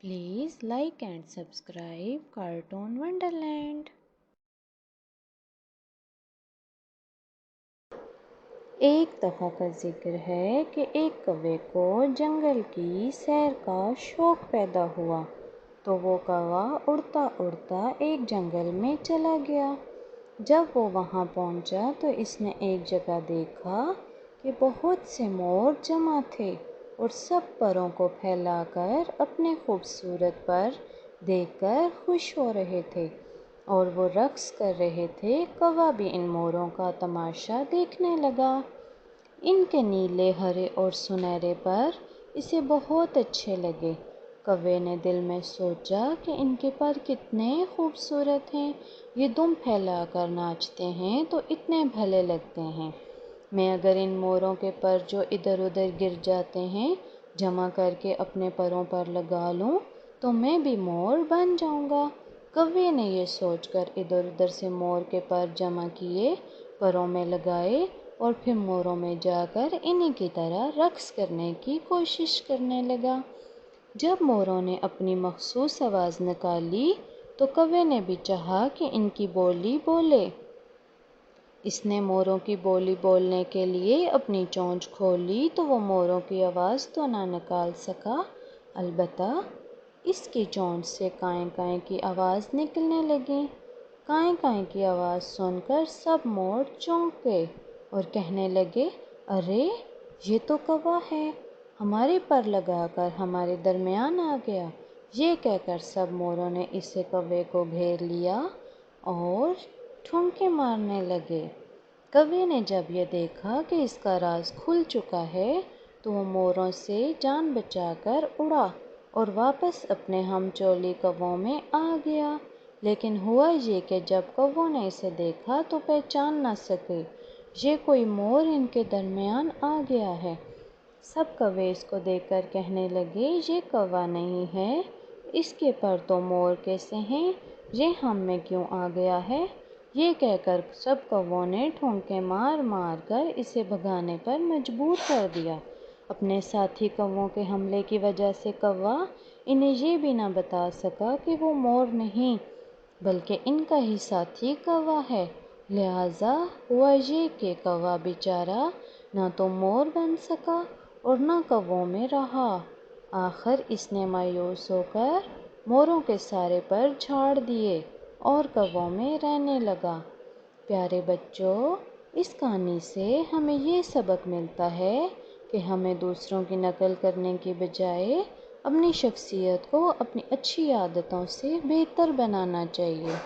Please like and subscribe Cartoon Wonderland. एक दफ़ा का जिक्र है कि एक कौवे को जंगल की सैर का शौक़ पैदा हुआ, तो वो कौवा उड़ता उड़ता एक जंगल में चला गया। जब वो वहाँ पहुँचा तो इसने एक जगह देखा कि बहुत से मोर जमा थे और सब परों को फैलाकर अपने खूबसूरत पर देखकर खुश हो रहे थे और वो रक़्स कर रहे थे। कौवा भी इन मोरों का तमाशा देखने लगा। इनके नीले, हरे और सुनहरे पर इसे बहुत अच्छे लगे। कौवे ने दिल में सोचा कि इनके पर कितने खूबसूरत हैं, ये दुम फैलाकर नाचते हैं तो इतने भले लगते हैं। मैं अगर इन मोरों के पर जो इधर उधर गिर जाते हैं जमा करके अपने परों पर लगा लूं तो मैं भी मोर बन जाऊंगा। कौवे ने ये सोचकर इधर उधर से मोर के पर जमा किए, परों में लगाए और फिर मोरों में जाकर इन्हीं की तरह रक़्स करने की कोशिश करने लगा। जब मोरों ने अपनी मखसूस आवाज़ निकाली तो कौवे ने भी चाहा कि इनकी बोली बोले। इसने मोरों की बोली बोलने के लिए अपनी चोंच खोली तो वो मोरों की आवाज़ तो ना निकाल सका, अलबत्ता इसकी चोंच से काएं काएं की आवाज़ निकलने लगी। काएं काएं की आवाज़ सुनकर सब मोर चौंक गए और कहने लगे, अरे ये तो कौवा है, हमारे पर लगाकर हमारे दरमियान आ गया। ये कहकर सब मोरों ने इसे कौवे को घेर लिया और ठुमके मारने लगे। कौवे ने जब ये देखा कि इसका राज खुल चुका है तो वो मोरों से जान बचाकर उड़ा और वापस अपने हमचोली कौवों में आ गया। लेकिन हुआ ये कि जब कौवों ने इसे देखा तो पहचान न सके, ये कोई मोर इनके दरमियान आ गया है। सब कौवे इसको देखकर कहने लगे, ये कौवा नहीं है, इसके पर तो मोर कैसे हैं, ये हम में क्यों आ गया है। ये कहकर सब कौवों ने ठुमके मार मार कर इसे भगाने पर मजबूर कर दिया। अपने साथी कौवों के हमले की वजह से कौवा इन्हें ये भी ना बता सका कि वो मोर नहीं बल्कि इनका ही साथी कौवा है। लिहाजा हुआ ये कि कौवा बेचारा ना तो मोर बन सका और ना कौवों में रहा। आखिर इसने मायूस होकर मोरों के सारे पर झाड़ दिए और कौवों में रहने लगा। प्यारे बच्चों, इस कहानी से हमें ये सबक मिलता है कि हमें दूसरों की नकल करने की बजाय अपनी शख्सियत को अपनी अच्छी आदतों से बेहतर बनाना चाहिए।